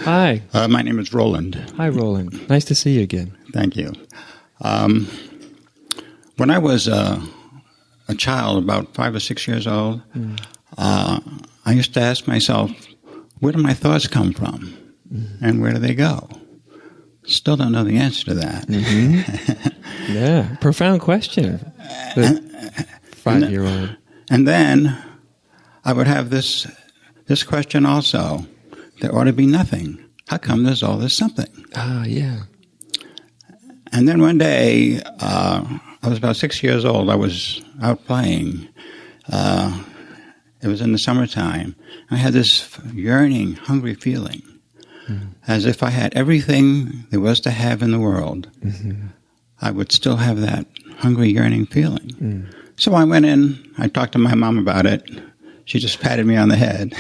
Hi. My name is Roland. Hi, Roland. Nice to see you again. Thank you. When I was a child, about 5 or 6 years old, I used to ask myself, where do my thoughts come from? And where do they go? Still don't know the answer to that. Mm-hmm. Yeah, profound question. 5-year-old. And then I would have this question also. There ought to be nothing. How come there's all this something? Ah, yeah. And then one day, I was about 6 years old. I was out playing. It was in the summertime. I had this yearning, hungry feeling, as if I had everything there was to have in the world. Mm-hmm. I would still have that hungry, yearning feeling. So I went in. I talked to my mom about it. She just patted me on the head.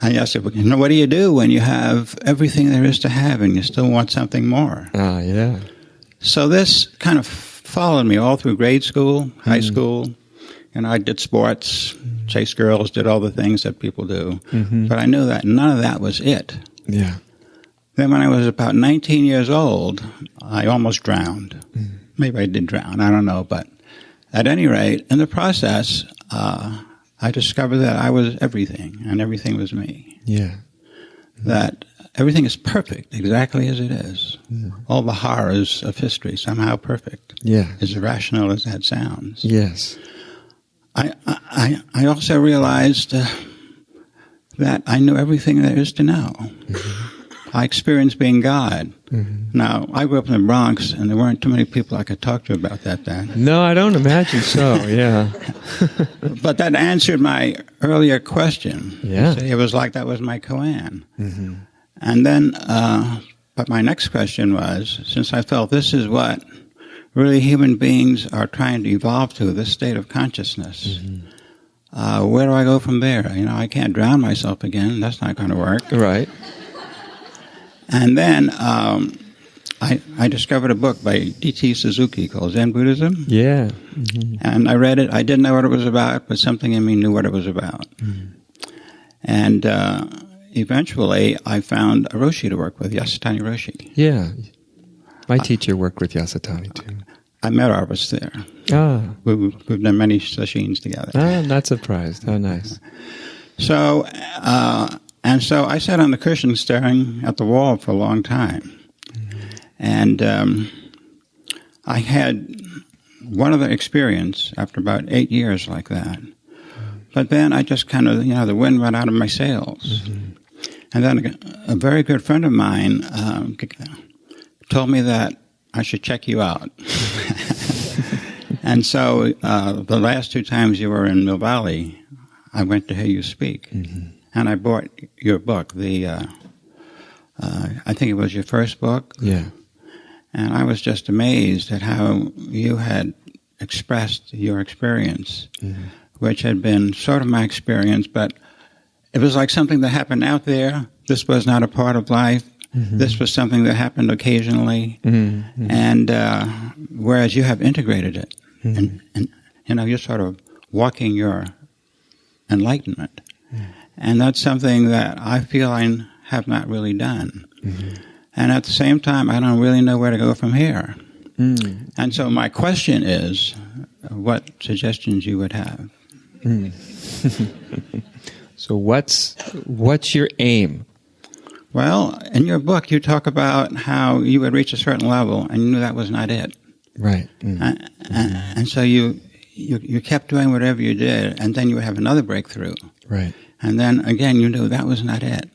I asked her, what do you do when you have everything there is to have and you still want something more? Ah, yeah. So this kind of followed me all through grade school, high school. And I did sports, chased girls, did all the things that people do. Mm-hmm. But I knew that none of that was it. Yeah. Then when I was about 19 years old, I almost drowned. Maybe I did drown, I don't know. But at any rate, in the process, I discovered that I was everything, and everything was me. Yeah. That everything is perfect, exactly as it is. All the horrors of history, somehow perfect. Yeah. As irrational as that sounds. Yes. I also realized that I knew everything there is to know. I experienced being God. Now, I grew up in the Bronx, and there weren't too many people I could talk to about that then. No, I don't imagine so, yeah. But that answered my earlier question. Yeah. See, it was like that was my koan. And then, but my next question was, since I felt this is what really human beings are trying to evolve to, this state of consciousness, where do I go from there? I can't drown myself again. That's not going to work. Right. And then I discovered a book by D.T. Suzuki called Zen Buddhism. Yeah. And I read it. I didn't know what it was about, but something in me knew what it was about. And eventually I found a Roshi to work with, Adyashanti Roshi. Yeah. My teacher worked with Adyashanti too. I met Arvis there. Ah. We've done many sessions together. Ah, I'm not surprised. How nice. So, so I sat on the cushion staring at the wall for a long time. And I had one other experience after about 8 years like that. But then I just kind of, the wind went out of my sails. And then a very good friend of mine told me that I should check you out. And so the last 2 times you were in Mill Valley, I went to hear you speak. And I bought your book, I think it was your first book. Yeah. And I was just amazed at how you had expressed your experience, which had been sort of my experience, but it was like something that happened out there. This was not a part of life. This was something that happened occasionally. And whereas you have integrated it, and you're sort of walking your enlightenment. And that's something that I feel I have not really done. And at the same time, I don't really know where to go from here. And so my question is, what suggestions you would have? So what's your aim? Well, in your book, you talk about how you would reach a certain level, and you knew that was not it. Right. And so you kept doing whatever you did, and then you would have another breakthrough. Right. And then, again, you knew that was not it.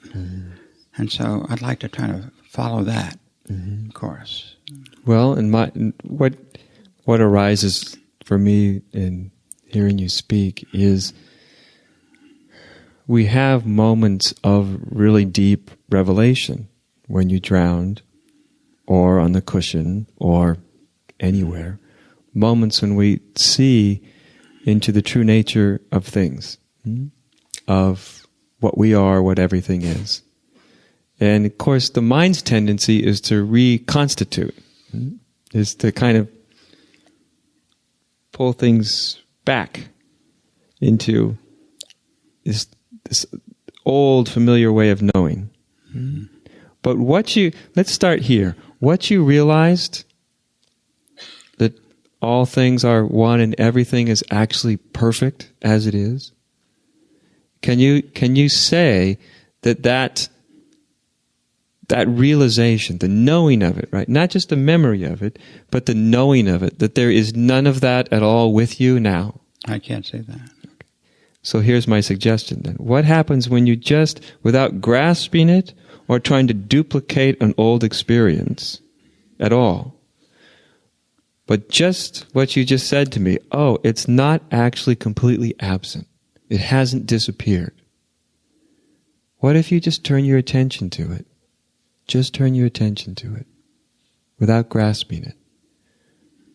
And so I'd like to try to follow that course. Well, what arises for me in hearing you speak is we have moments of really deep revelation when you drowned or on the cushion or anywhere. Moments when we see into the true nature of things, of what we are, what everything is. And of course, the mind's tendency is to reconstitute, is to kind of pull things back into this old familiar way of knowing. But let's start here. What you realized, that all things are one and everything is actually perfect as it is. Can you say that realization, the knowing of it, right? Not just the memory of it, but the knowing of it, that there is none of that at all with you now? I can't say that. Okay. So here's my suggestion then. What happens when you just, without grasping it or trying to duplicate an old experience at all, but just what you just said to me, oh, it's not actually completely absent. It hasn't disappeared. What if you just turn your attention to it? Just turn your attention to it without grasping it.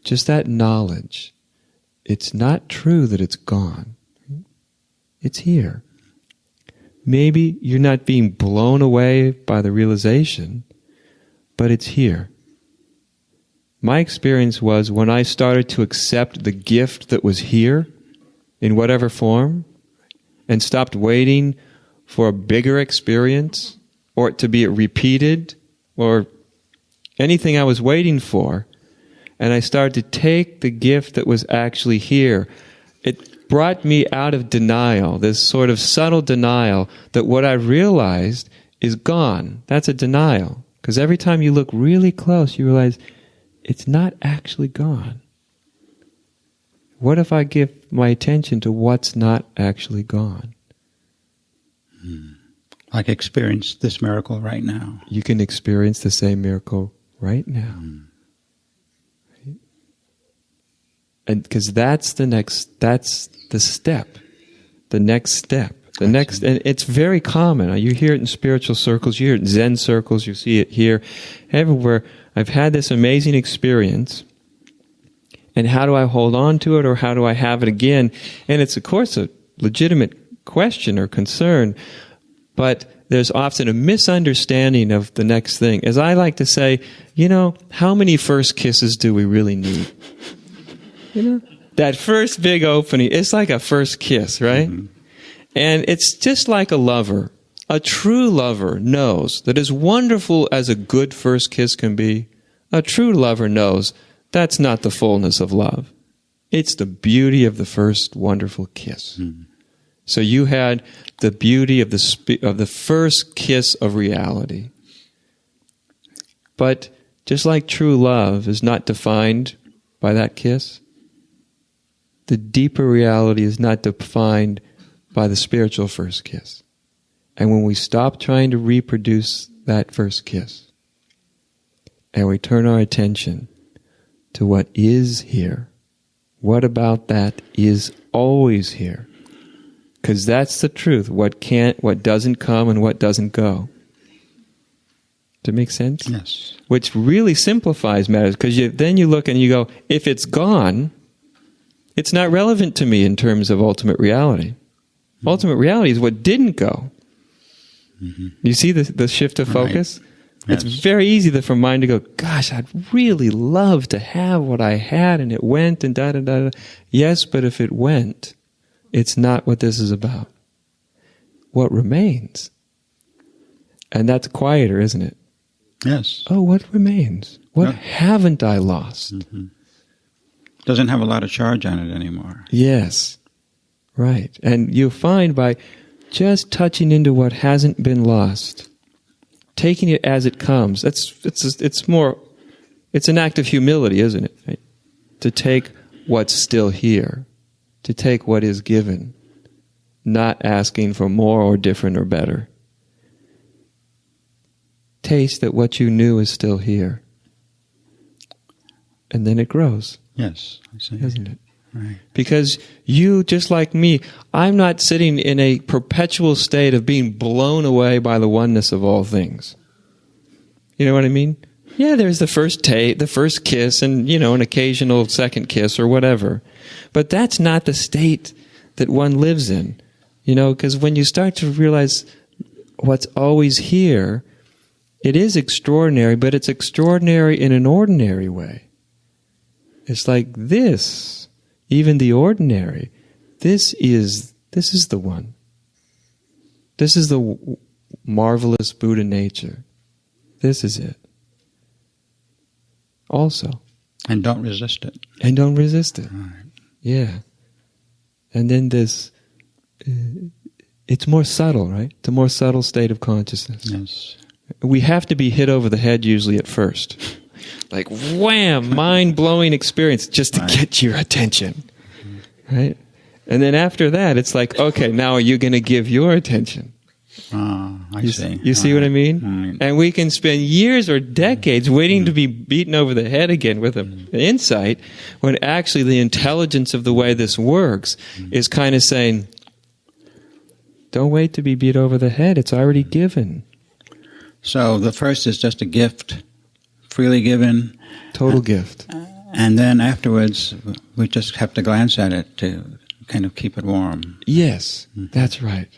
Just that knowledge. It's not true that it's gone. It's here. Maybe you're not being blown away by the realization, but it's here. My experience was when I started to accept the gift that was here, in whatever form, and stopped waiting for a bigger experience, or to be repeated, or anything I was waiting for, and I started to take the gift that was actually here. It brought me out of denial, this sort of subtle denial that what I realized is gone. That's a denial. Because every time you look really close, you realize it's not actually gone. What if I give my attention to what's not actually gone? Like experience this miracle right now. You can experience the same miracle right now. Right? And because that's the step. The next step. And it's very common. You hear it in spiritual circles, you hear it in Zen circles, you see it here, everywhere. I've had this amazing experience, and how do I hold on to it, or how do I have it again? And it's, of course, a legitimate question or concern, but there's often a misunderstanding of the next thing. As I like to say, how many first kisses do we really need? That first big opening, it's like a first kiss, right? Mm-hmm. And it's just like a lover. A true lover knows that as wonderful as a good first kiss can be, a true lover knows that's not the fullness of love. It's the beauty of the first wonderful kiss. Mm-hmm. So you had the beauty of the first kiss of reality. But just like true love is not defined by that kiss, the deeper reality is not defined by the spiritual first kiss. And when we stop trying to reproduce that first kiss, and we turn our attention to what is here, what about that is always here? Because that's the truth. What doesn't come and what doesn't go. Does it make sense? Yes. Which really simplifies matters, because then you look and you go, if it's gone, it's not relevant to me in terms of ultimate reality. Mm-hmm. Ultimate reality is what didn't go. Mm-hmm. You see the shift of focus? Right. Yes. It's very easy for mind to go, gosh, I'd really love to have what I had and it went and da-da-da-da. Yes, but if it went, it's not what this is about. What remains? And that's quieter, isn't it? Yes. Oh, what remains? What haven't I lost? Mm-hmm. Doesn't have a lot of charge on it anymore. Yes. Right. And you find by just touching into what hasn't been lost, taking it as it comes, it's an act of humility, isn't it? Right? To take what's still here, to take what is given, not asking for more or different or better. Taste that what you knew is still here. And then it grows. Yes, I see. Isn't it? Right. Because you, just like me, I'm not sitting in a perpetual state of being blown away by the oneness of all things. You know what I mean? Yeah, there's the first the first kiss, and an occasional second kiss or whatever. But that's not the state that one lives in. Because when you start to realize what's always here, it is extraordinary, but it's extraordinary in an ordinary way. It's like this, even the ordinary, this is the one. This is the marvelous Buddha nature. This is it. Also. And don't resist it. And don't resist it. Right. Yeah. And then this, it's more subtle, right? It's a more subtle state of consciousness. Yes. We have to be hit over the head usually at first. Like, wham, mind-blowing experience just to get your attention. Right? And then after that, it's like, okay, now are you going to give your attention? I see. You see what I mean? Right. And we can spend years or decades waiting to be beaten over the head again with an insight, when actually the intelligence of the way this works is kind of saying, don't wait to be beat over the head. It's already given. So the first is just a gift, freely given. Total gift. And then afterwards, we just have to glance at it to kind of keep it warm. Yes, that's right.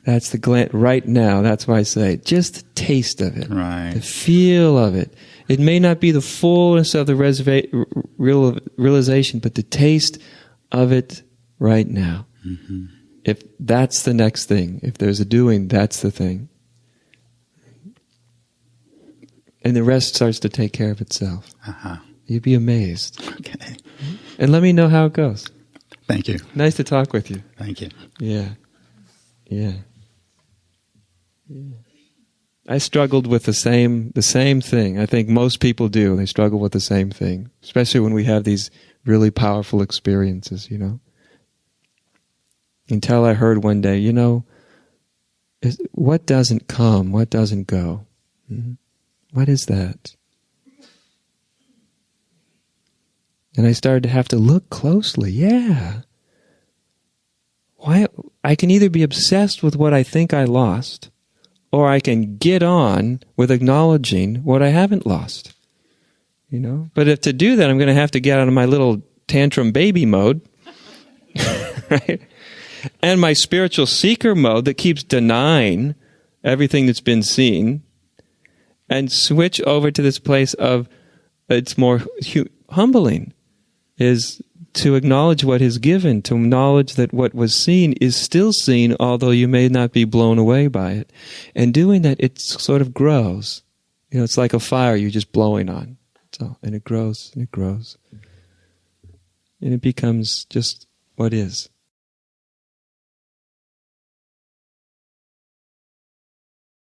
That's the glance right now. That's why I say just the taste of it, Right. the feel of it. It may not be the fullness of the realization, but the taste of it right now. If that's the next thing, if there's a doing, that's the thing. And the rest starts to take care of itself. You'd be amazed. Okay. And let me know how it goes. Thank you. Nice to talk with you. Thank you. Yeah. I struggled with the same thing. I think most people do. They struggle with the same thing, especially when we have these really powerful experiences, you know. Until I heard one day, you know, what doesn't come, what doesn't go? What is that? And I started to have to look closely. Yeah. Why? I can either be obsessed with what I think I lost, or I can get on with acknowledging what I haven't lost. You know? But if to do that, I'm going to have to get out of my little tantrum baby mode, right? And my spiritual seeker mode that keeps denying everything that's been seen, and switch over to this place of it's more humbling, is to acknowledge what is given, to acknowledge that what was seen is still seen, although you may not be blown away by it. And doing that, it sort of grows. You know, it's like a fire you're just blowing on. So, and it grows, and it grows. And it becomes just what is.